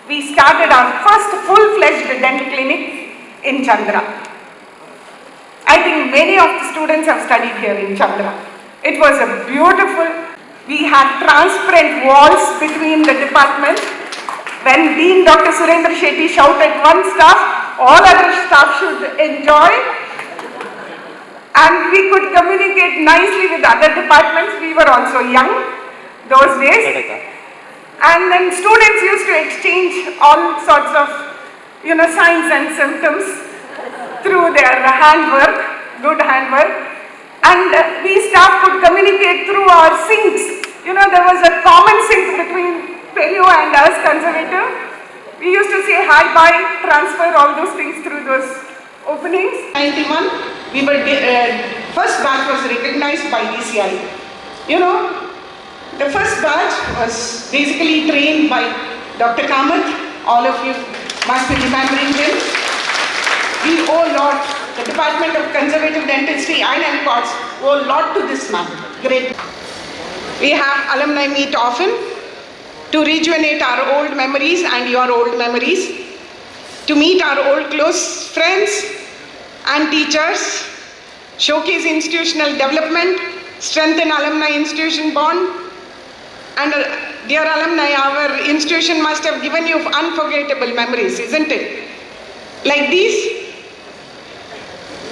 we started our first full-fledged dental clinic in Chandra. I think many of the students have studied here in Chandra. It was a beautiful, we had transparent walls between the departments. When Dean Dr. Surendra Shetty shouted one staff, all other staff should enjoy. And we could communicate nicely with other departments. We were also young those days. And then students used to exchange all sorts of, signs and symptoms through their handwork, good handwork. And we staff could communicate through our sinks. There was a common sink between Perio and us, conservative. We used to say hi, bye, transfer, all those things through those openings. 91, we were, first batch was recognized by DCI. The first batch was basically trained by Dr. Kamath. All of you must be remembering him. We owe a lot, the Department of Conservative Dentistry and MCOTS owe a lot to this man. Great. We have alumni meet often to rejuvenate our old memories and your old memories, to meet our old close friends and teachers, showcase institutional development, strengthen alumni institution bond. And dear alumni, our institution must have given you unforgettable memories, isn't it? Like these,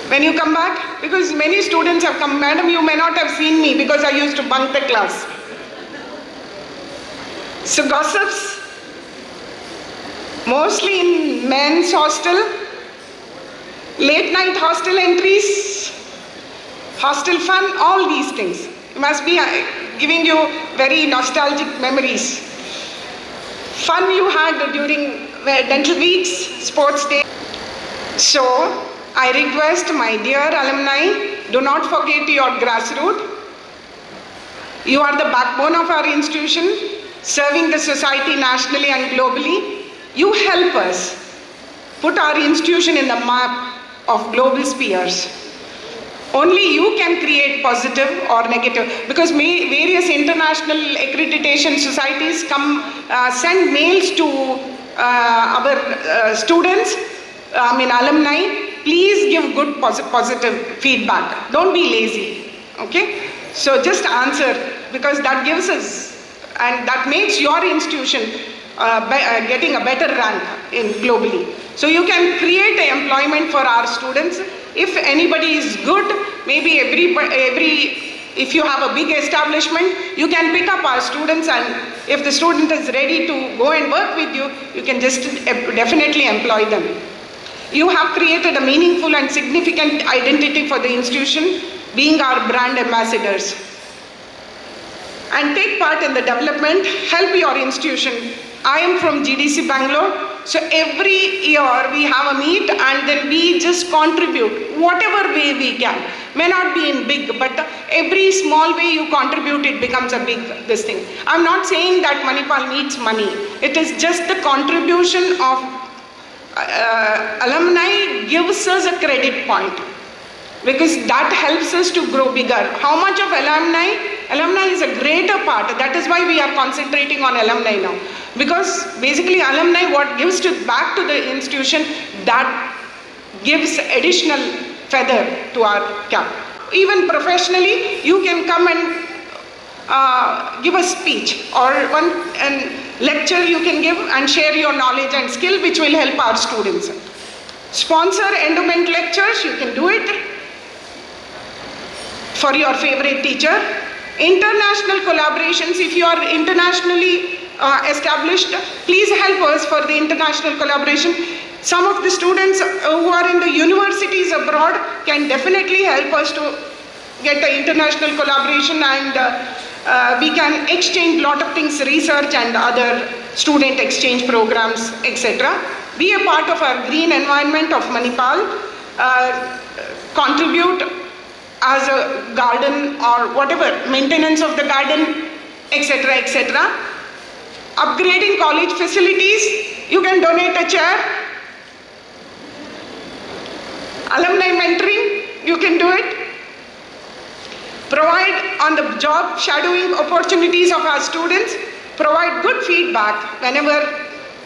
when you come back, because many students have come, madam, you may not have seen me because I used to bunk the class. So gossips, mostly in men's hostel, late night hostel entries, hostel fun, all these things. Must be giving you very nostalgic memories. Fun you had during dental weeks, sports day. So, I request my dear alumni, do not forget your grassroots. You are the backbone of our institution, serving the society nationally and globally. You help us put our institution in the map of global spheres. Only you can create positive or negative, because various international accreditation societies send mails to our students, alumni. Please give good positive feedback. Don't be lazy, okay? So just answer, because that gives us, and that makes your institution getting a better rank globally. So you can create employment for our students. If anybody is good, maybe if you have a big establishment, you can pick up our students, and if the student is ready to go and work with you, you can just definitely employ them. You have created a meaningful and significant identity for the institution, being our brand ambassadors. And take part in the development, help your institution. I am from GDC Bangalore. So every year we have a meet, and then we just contribute whatever way we can. May not be in big, but every small way you contribute, it becomes a big this thing. I'm not saying that Manipal needs money. It is just the contribution of alumni gives us a credit point, because that helps us to grow bigger. How much of alumni? Alumni is a greater part. That is why we are concentrating on alumni now. Because basically alumni, what gives back to the institution, that gives additional feather to our cap. Even professionally, you can come and give a speech or one lecture you can give and share your knowledge and skill, which will help our students. Sponsor endowment lectures, you can do it for your favorite teacher. International collaborations, if you are internationally established, please help us for the international collaboration. Some of the students who are in the universities abroad can definitely help us to get the international collaboration, and we can exchange lot of things, research and other student exchange programs, etc. Be a part of our green environment of Manipal, contribute as a garden or whatever, maintenance of the garden, etc., etc. Upgrading college facilities, you can donate a chair. Alumni mentoring, you can do it. Provide on the job shadowing opportunities of our students. Provide good feedback whenever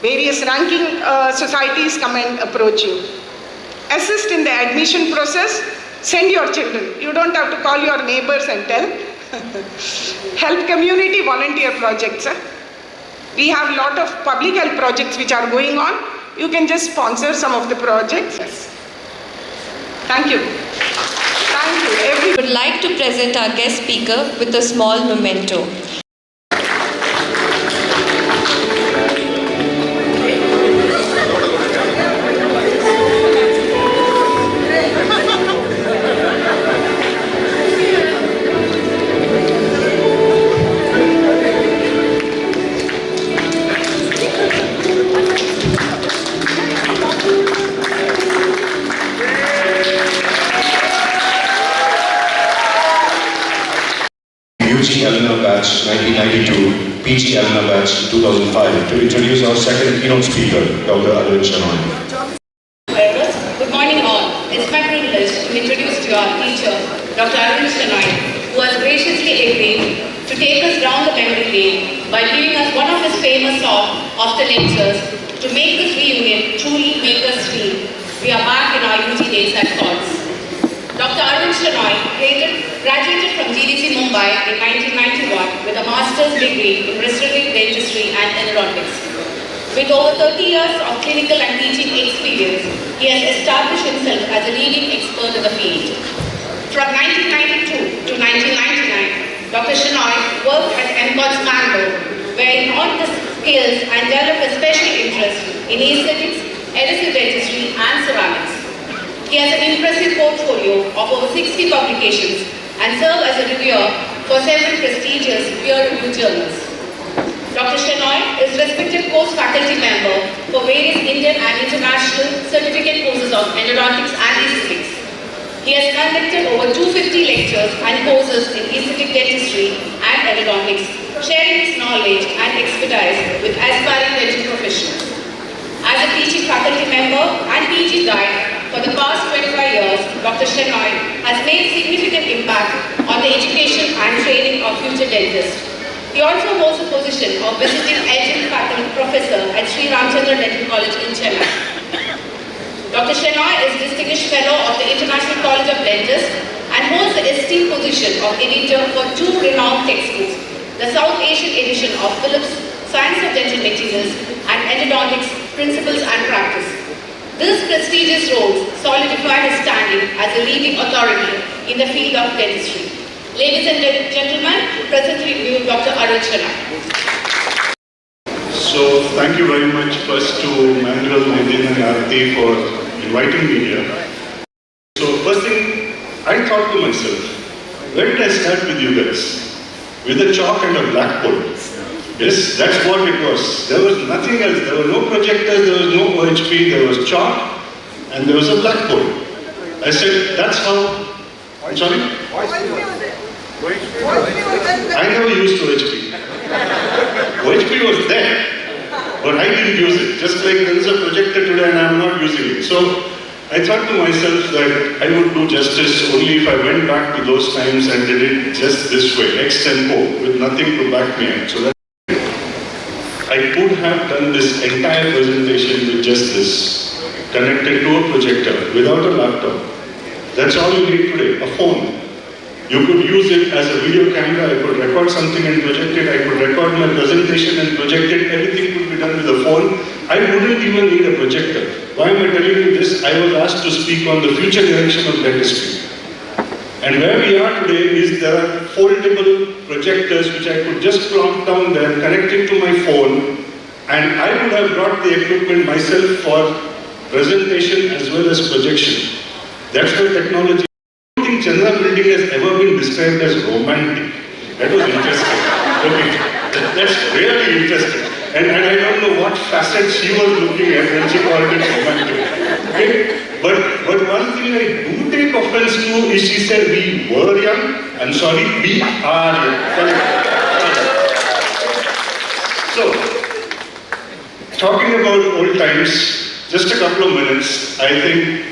Various ranking societies come and approach you. Assist in the admission process. Send your children. You don't have to call your neighbors and tell. Help community volunteer projects. We have a lot of public health projects which are going on. You can just sponsor some of the projects. Yes. Thank you. Thank you. I would like to present our guest speaker with a small memento. Alumni batch 1992, PG Alumni batch 2005 to introduce our second keynote speaker, Dr. Aravind Shenoy. Good morning all. It's my privilege to introduce to you our teacher, Dr. Aravind Shenoy, who has graciously agreed to take us down the memory lane by giving us one of his famous songs after lectures to make this reunion truly make us feel we are back in our UG days at Cots. Dr. Aravind Shenoy graduated from GDC Mumbai in 1991 with a master's degree in restorative dentistry and endodontics. With over 30 years of clinical and teaching experience, he has established himself as a leading expert in the field. From 1992 to 1999, Dr. Shenoy worked at MCOTS Mango, where he honed his skills and developed a special interest in aesthetics, adhesive dentistry and ceramics. He has an impressive portfolio of over 60 publications and served as a reviewer for several prestigious peer-reviewed journals. Dr. Shenoy is a respected course faculty member for various Indian and international certificate courses of endodontics and aesthetics. He has conducted over 250 lectures and courses in aesthetic dentistry and endodontics, sharing his knowledge and expertise with aspiring dental professionals. As a teaching faculty member and PG guide, for the past 25 years, Dr. Shenoy has made significant impact on the education and training of future dentists. He also holds the position of visiting adjunct faculty professor at Sri Ramchandra Dental College in Chennai. Dr. Shenoy is Distinguished Fellow of the International College of Dentists and holds the esteemed position of editor for two renowned textbooks, the South Asian edition of Phillips' Science of Dental Materials and Endodontics Principles and Practice. These prestigious roles solidify his standing as a leading authority in the field of dentistry. Ladies and gentlemen, presently with you Dr. Aravind Shenoy. So, thank you very much first to Manipal, Nidin and Arati for inviting me here. So, first thing, I thought to myself, where did I start with you guys? With a chalk and a blackboard. Yes, that's what it was. There was nothing else. There were no projectors, there was no OHP, there was chalk and there was a blackboard. I said, that's how... I'm sorry? I never used OHP. OHP was there, but I didn't use it. Just like there is a projector today and I'm not using it. So I thought to myself that I would do justice only if I went back to those times and did it just this way, ex-tempo, with nothing to back me up. So that I could have done this entire presentation with just this, connected to a projector, without a laptop. That's all you need today, a phone. You could use it as a video camera, I could record something and project it, I could record my presentation and project it, everything could be done with a phone. I wouldn't even need a projector. Why am I telling you this? I was asked to speak on the future direction of dentistry. And where we are today is there are foldable projectors which I could just plonk down there, connect it to my phone, and I would have brought the equipment myself for presentation as well as projection. That's where technology. I don't think Chandra building has ever been described as romantic. That was interesting. Okay. That's really interesting. And I don't know what facets she was looking at when she called it romantic. Okay? But one thing I do take offense to is she said we were young. I'm sorry, we are young. So, talking about old times, just a couple of minutes, I think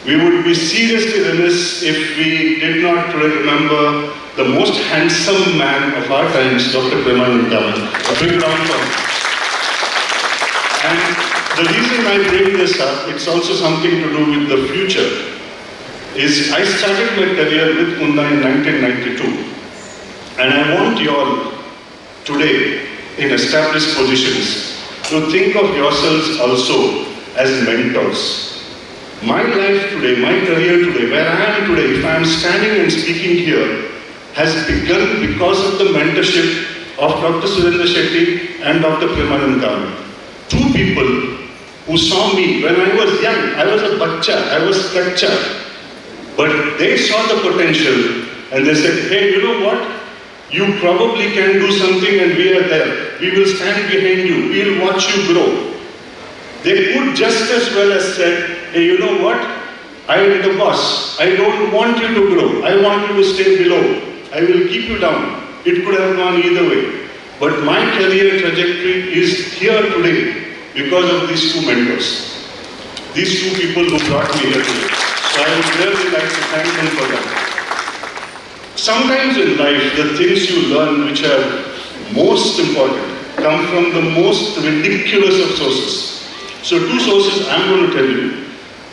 we would be seriously remiss if we did not remember the most handsome man of our times, Dr. Premanand. A big round for him. And the reason I bring this up, it's also something to do with the future, is I started my career with Kunda in 1992. And I want you all today in established positions to think of yourselves also as mentors. My life today, my career today, where I am today, if I am standing and speaking here, has begun because of the mentorship of Dr. Surendra Shetty and Dr. Premanand. Two people who saw me when I was young. I was a bacha, I was kacha. But they saw the potential and they said, hey, you know what? You probably can do something and we are there. We will stand behind you. We will watch you grow. They could just as well as said, hey, you know what? I am the boss. I don't want you to grow. I want you to stay below. I will keep you down. It could have gone either way. But my career trajectory is here today because of these two mentors. These two people who brought me here today. So I would really like to thank them for that. Sometimes in life, the things you learn which are most important come from the most ridiculous of sources. So two sources I'm going to tell you.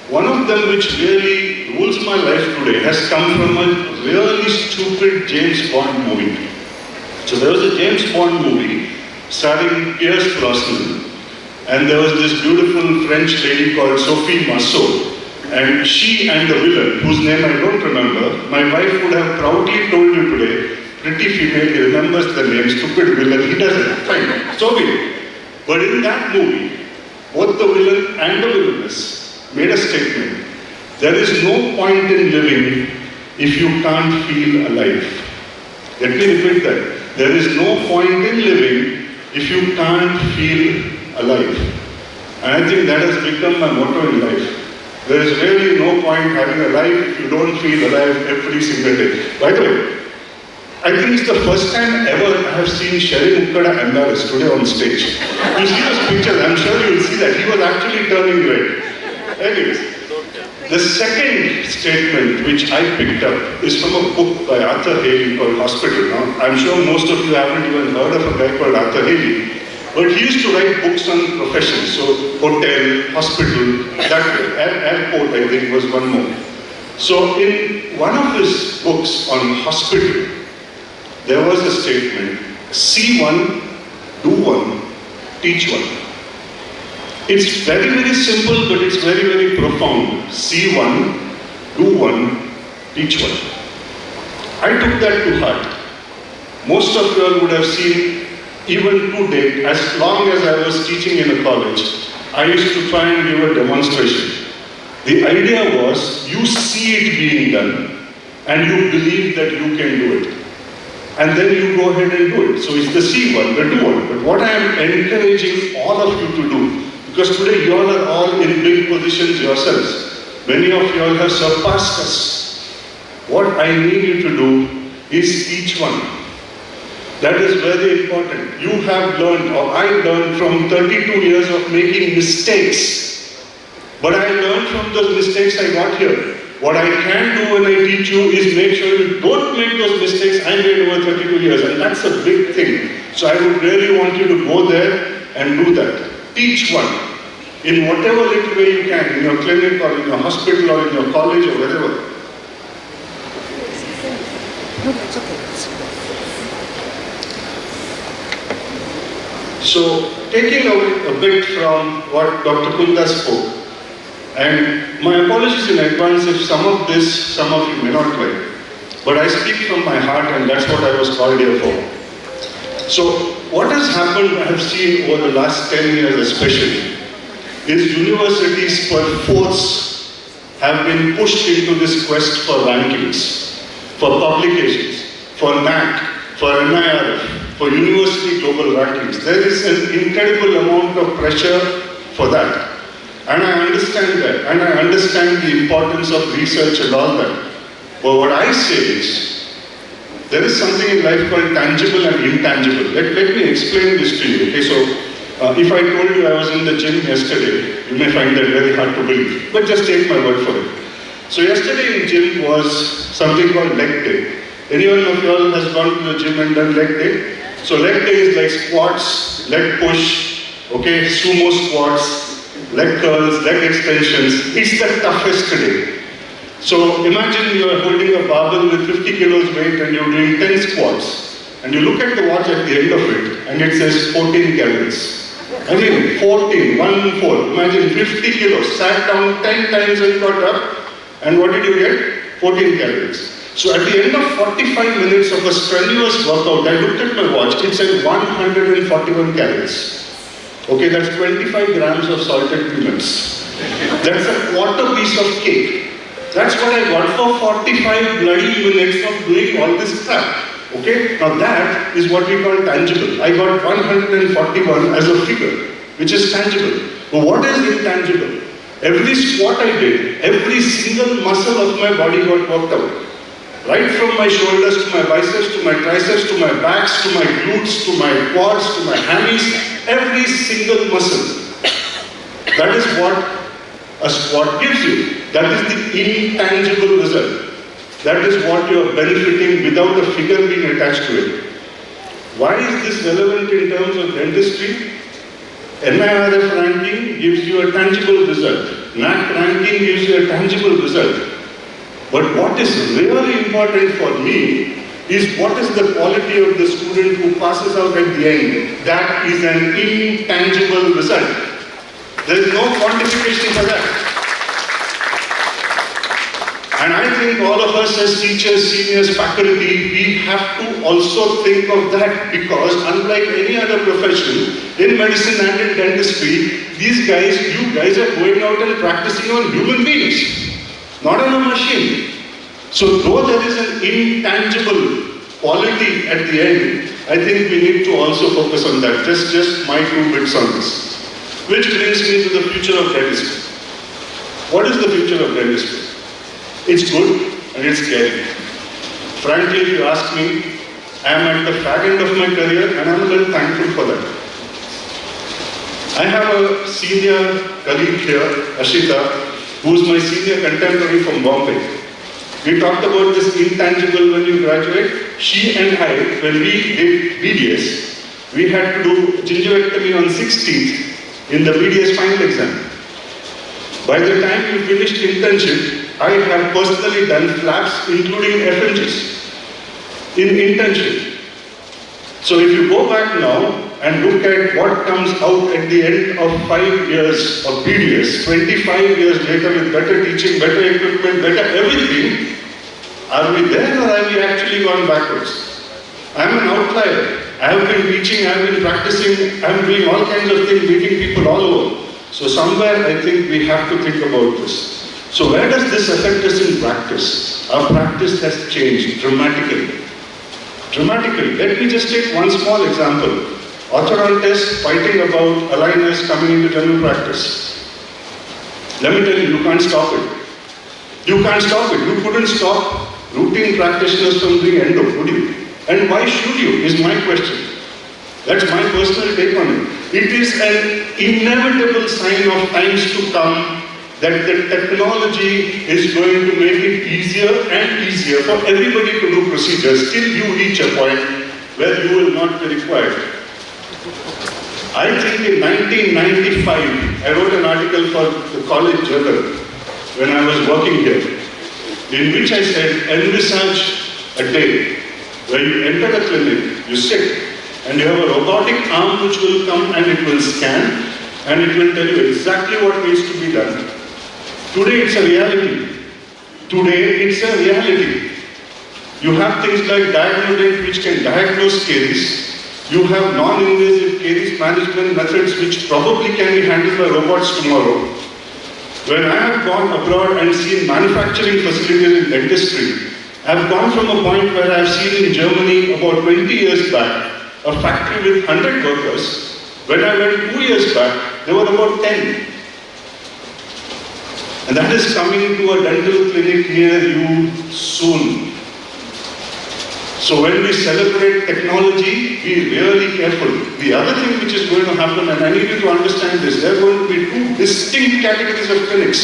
One of them which really rules my life today has come from a really stupid James Bond movie. So there was a James Bond movie starring Pierce Brosnan, and there was this beautiful French lady called Sophie Marceau. And she and the villain, whose name I don't remember, my wife would have proudly told you today, pretty female, he remembers the name, stupid villain, he doesn't. Fine, so be it. But in that movie, both the villain and the villainess made a statement. There is no point in living if you can't feel alive. Let me repeat that. There is no point in living if you can't feel alive. And I think that has become my motto in life. There is really no point having a life if you don't feel alive every single day. By the way, I think it's the first time ever I have seen Sherry Mukkada embarrassed today on stage. You see those pictures, I'm sure you will see that. He was actually turning red. Anyways, the second statement which I picked up is from a book by Arthur Haley called Hospital. Now, I'm sure most of you haven't even heard of a guy called Arthur Haley. But he used to write books on professions, so hotel, hospital, that way. Airport, I think, was one more. So in one of his books on hospital, there was a statement, see one, do one, teach one. It's very, very simple, but it's very, very profound. See one, do one, teach one. I took that to heart. Most of you all would have seen, even to date, as long as I was teaching in a college, I used to try and give a demonstration. The idea was, you see it being done, and you believe that you can do it. And then you go ahead and do it. So it's the see one, the do one. But what I am encouraging all of you to do, because today you all are all in big positions yourselves. Many of you all have surpassed us. What I need you to do is teach one. That is very important. You have learned, or I learned from 32 years of making mistakes. But I learned from those mistakes I got here. What I can do when I teach you is make sure you don't make those mistakes I made over 32 years. And that's a big thing. So I would really want you to go there and do that. Teach one. In whatever little way you can, in your clinic or in your hospital or in your college or wherever. No, it's okay. So, taking a bit from what Dr. Kunda spoke, and my apologies in advance if some of you may not like, but I speak from my heart and that's what I was called here for. So, what has happened, I have seen over the last 10 years especially, is universities per force have been pushed into this quest for rankings, for publications, for NAC, for NIRF, for university global rankings. There is an incredible amount of pressure for that. And I understand that. And I understand the importance of research and all that. But what I say is, there is something in life called tangible and intangible. Let me explain this to you. Okay, so if I told you I was in the gym yesterday, you may find that very hard to believe. But just take my word for it. So yesterday in gym was something called leg day. Anyone of you all has gone to the gym and done leg day? So leg day is like squats, leg push, Okay, sumo squats, leg curls, leg extensions. It's the toughest today. So imagine you are holding a barbell with 50 kilos weight and you're doing 10 squats. And you look at the watch at the end of it and it says 14 calories. I mean 14, 1, 4. Imagine 50 kilos, sat down 10 times and got up. And what did you get? 14 calories. So at the end of 45 minutes of a strenuous workout, I looked at my watch, it said 141 calories. Okay, that's 25 grams of salted peanuts. That's a quarter piece of cake. That's what I got for 45 bloody minutes of doing all this crap. Okay, now that is what we call tangible. I got 141 as a figure, which is tangible. But what is intangible? Every squat I did, every single muscle of my body got worked out. Right from my shoulders to my biceps, to my triceps, to my backs, to my glutes, to my quads, to my hammies, every single muscle. That is what a squat gives you. That is the intangible result. That is what you are benefiting without a figure being attached to it. Why is this relevant in terms of dentistry? NIRF ranking gives you a tangible result. NAC ranking gives you a tangible result. But what is really important for me is what is the quality of the student who passes out at the end. That is an intangible result. There is no quantification for that. And I think all of us as teachers, seniors, faculty, we have to also think of that, because unlike any other profession, in medicine and in dentistry, these guys, you guys are going out and practicing on human beings, not on a machine. So though there is an intangible quality at the end, I think we need to also focus on that. Just my 2 bits on this. Which brings me to the future of dentistry. What is the future of dentistry? It's good and it's scary. Frankly, if you ask me, I am at the fag end of my career and I'm a little thankful for that. I have a senior colleague here, Ashita, who is my senior contemporary from Bombay. We talked about this intangible when you graduate. She and I, when we did BDS, we had to do gingivectomy on 6 teeth in the BDS final exam. By the time we finished internship, I have personally done flaps, including FMGs, in internship. So if you go back now and look at what comes out at the end of 5 years of BDS, 25 years later with better teaching, better equipment, better everything, are we there or have we actually gone backwards? I'm an outlier. I have been teaching, I have been practicing, I'm doing all kinds of things, meeting people all over. So somewhere I think we have to think about this. So where does this affect us in practice? Our practice has changed dramatically. Dramatically. Let me just take one small example. Orthodontist fighting about aligners coming into general practice. Let me tell you, you can't stop it. You can't stop it. You couldn't stop routine practitioners from doing endo, could you? And why should you, is my question. That's my personal take on it. It is an inevitable sign of times to come that the technology is going to make it easier and easier for everybody to do procedures till you reach a point where you will not be required. I think in 1995, I wrote an article for the college journal when I was working here, in which I said, envisage a day where you enter the clinic, you sit, and you have a robotic arm which will come and it will scan and it will tell you exactly what needs to be done. Today it's a reality. Today it's a reality. You have things like Diagnodent which can diagnose caries. You have non-invasive caries management methods which probably can be handled by robots tomorrow. When I have gone abroad and seen manufacturing facilities in dentistry, I have gone from a point where I have seen in Germany about 20 years back a factory with 100 workers. When I went 2 years back, there were about 10. And that is coming to a dental clinic near you soon. So when we celebrate technology, be really careful. The other thing which is going to happen, and I need you to understand this, there are going to be 2 distinct categories of clinics.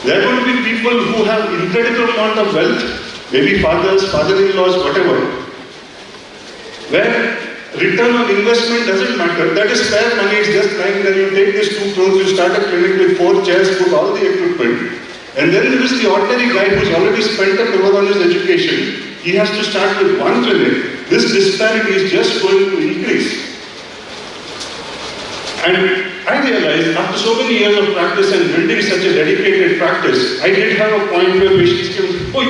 There are going to be people who have incredible amount of wealth, maybe fathers, father-in-laws, whatever, where return on investment doesn't matter. That is spare money. It's just like that you take this 2 crores, you start a clinic with 4 chairs, put all the equipment, and then there is the ordinary guy who's already spent a crore on his education. He has to start with 1 clinic. This disparity is just going to increase. And I realized after so many years of practice and building such a dedicated practice, I did have a point where patients came, "Oi."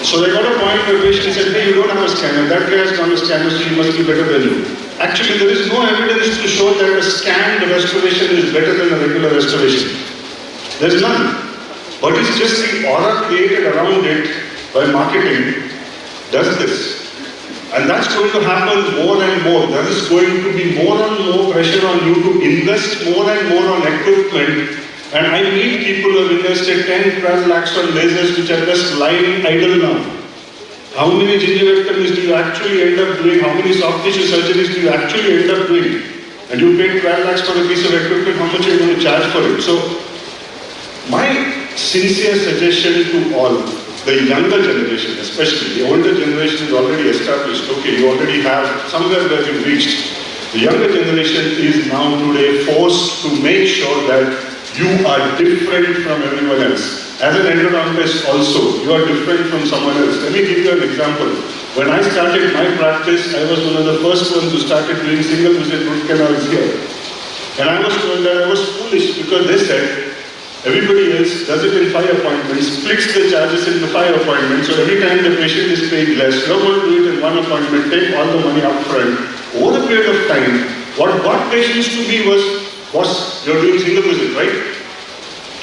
So I got a point where patients said, "Hey, you don't have a scanner. That guy has got a scanner, so he must be better than you." Actually, there is no evidence to show that a scanned restoration is better than a regular restoration. There's none. But it's just the aura created around it by marketing does this. And that's going to happen more and more. There is going to be more and more pressure on you to invest more and more on equipment. And I meet people who have invested 10, 12 lakhs on lasers which are just lying idle now. How many gingivectomies do you actually end up doing? How many soft tissue surgeries do you actually end up doing? And you paid 12 lakhs for a piece of equipment, how much are you going to charge for it? So, my sincere suggestion to all, the younger generation especially, the older generation is already established, okay, you already have somewhere where you've reached. The younger generation is now today forced to make sure that you are different from everyone else. As an endodontist also, you are different from someone else. Let me give you an example. When I started my practice, I was one of the first ones who started doing single visit root canals here. And I was told that I was foolish because they said, everybody else does it in 5 appointments, splits the charges into 5 appointments, so every time the patient is paid less, you're going to do it in 1 appointment, take all the money up front. Over a period of time, what got patients to me was, you're doing single visit, right?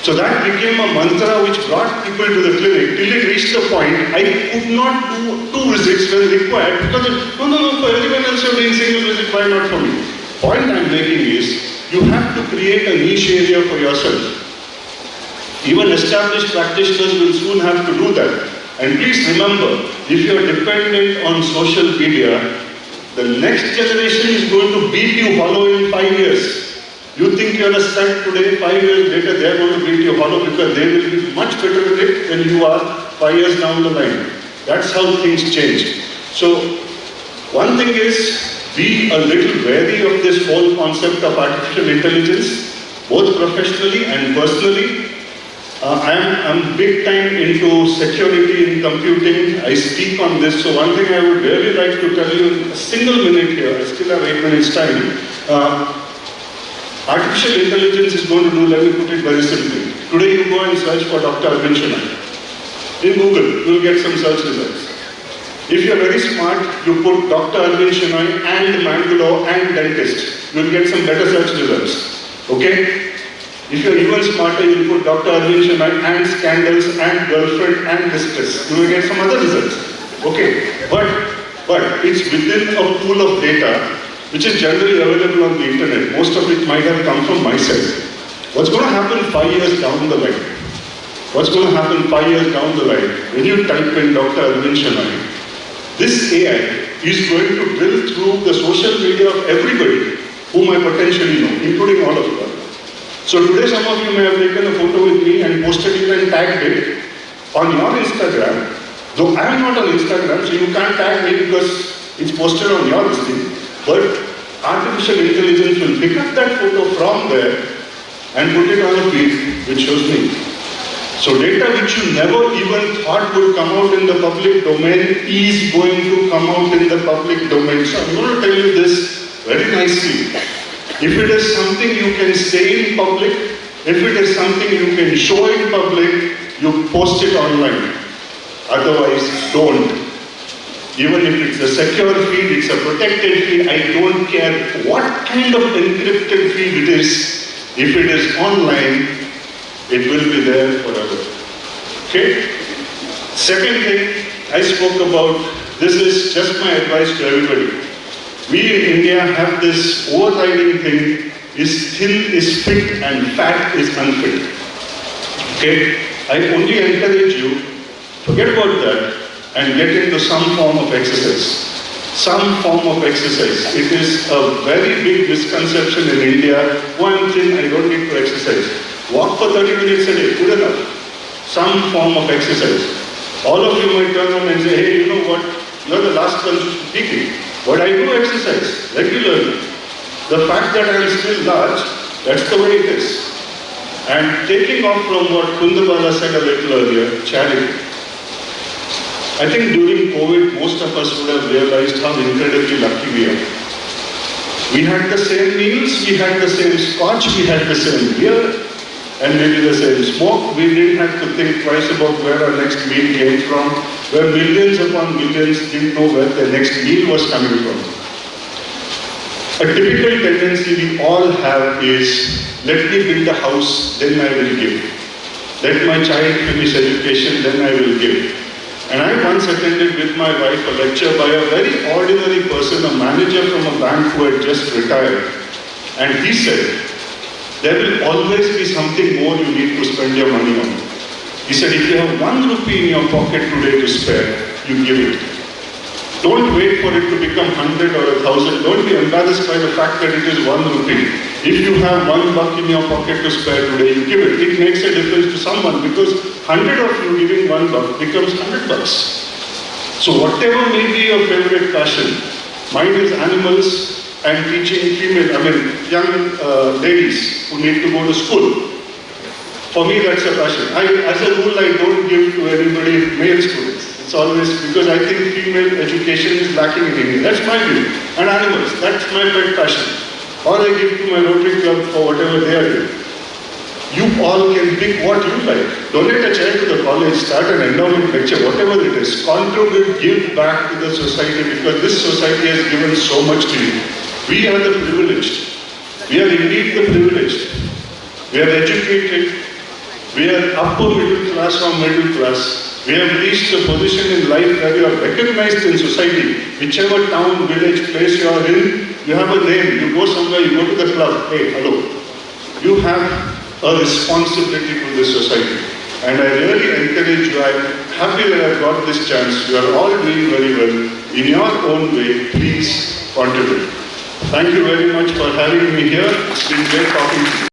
So that became a mantra which brought people to the clinic till it reached the point I could not do 2 visits when required because no, for everyone else you're doing single visit, why not for me? Point I'm making is, you have to create a niche area for yourself. Even established practitioners will soon have to do that. And please remember, if you are dependent on social media, the next generation is going to beat you hollow in 5 years. You think you're a stud today, 5 years later they are going to beat you hollow because they will be much better at it than you are 5 years down the line. That's how things change. So, one thing is, be a little wary of this whole concept of artificial intelligence, both professionally and personally. I'm big time into security in computing. I speak on this. So one thing I would really like to tell you in a single minute here, I still have 8 minutes time. Artificial intelligence is going to do, let me put it very simply. Today you go and search for Dr. Aravind Shenoy. In Google, you will get some search results. If you're very smart, you put Dr. Aravind Shenoy and Manipal and dentist. You will get some better search results. Okay? If you're even smarter, you will put Dr. Aravind Shenoy and scandals and girlfriend and distress. You will get some other results. Okay? But it's within a pool of data which is generally available on the internet. Most of it might have come from myself. What's going to happen 5 years down the line? What's going to happen 5 years down the line? When you type in Dr. Aravind Shenoy, this AI is going to drill through the social media of everybody whom I potentially know, including all of you. So today some of you may have taken a photo with me and posted it and tagged it on your Instagram. Though I am not on Instagram, so you can't tag me because it's posted on your listing. But artificial intelligence will pick up that photo from there and put it on a feed which shows me. So data which you never even thought would come out in the public domain is going to come out in the public domain. So I'm going to tell you this very nicely. If it is something you can say in public, if it is something you can show in public, you post it online. Otherwise, don't. Even if it's a secure feed, it's a protected feed, I don't care what kind of encrypted feed it is. If it is online, it will be there forever. Okay? Second thing I spoke about, this is just my advice to everybody. We in India have this overriding thing, is thin is fit and fat is unfit. Okay? I only encourage you, forget about that and get into some form of exercise. Some form of exercise. It is a very big misconception in India. One thing, I don't need to exercise. Walk for 30 minutes a day, good enough. Some form of exercise. All of you might turn on and say, hey, you know what, you're the last one speaking. But I do exercise regularly. The fact that I am still large, that's the way it is. And taking off from what Kundabala said a little earlier, charity. I think during COVID, most of us would have realized how incredibly lucky we are. We had the same meals, we had the same scotch, we had the same beer, and maybe the same smoke. We didn't have to think twice about where our next meal came from, where millions upon millions didn't know where their next meal was coming from. A typical tendency we all have is, let me build a house, then I will give. Let my child finish education, then I will give. And I once attended with my wife a lecture by a very ordinary person, a manager from a bank who had just retired. And he said, there will always be something more you need to spend your money on. He said, if you have 1 rupee in your pocket today to spare, you give it. Don't wait for it to become 100 or 1,000. Don't be embarrassed by the fact that it is 1 rupee. If you have $1 in your pocket to spare today, you give it. It makes a difference to someone because 100 of you giving $1 becomes $100. So whatever may be your favorite passion, mine is animals and teaching young ladies who need to go to school. For me, that's a passion. As a rule, I don't give to anybody male students. It's always because I think female education is lacking in India. That's my view. And animals, that's my pet passion. Or I give to my Rotary Club for whatever they are doing. You all can pick what you like. Donate a child to the college, start an endowment lecture, whatever it is. Contribute, give back to the society because this society has given so much to you. We are the privileged. We are indeed the privileged. We are educated. We are upper middle class or middle class. We have reached a position in life where you are recognized in society. Whichever town, village, place you are in, you have a name. You go somewhere, you go to the club. Hey, hello. You have a responsibility to this society. And I really encourage you. I'm happy that I've got this chance. You are all doing very well. In your own way, please contribute. Thank you very much for having me here. It's been great talking to you.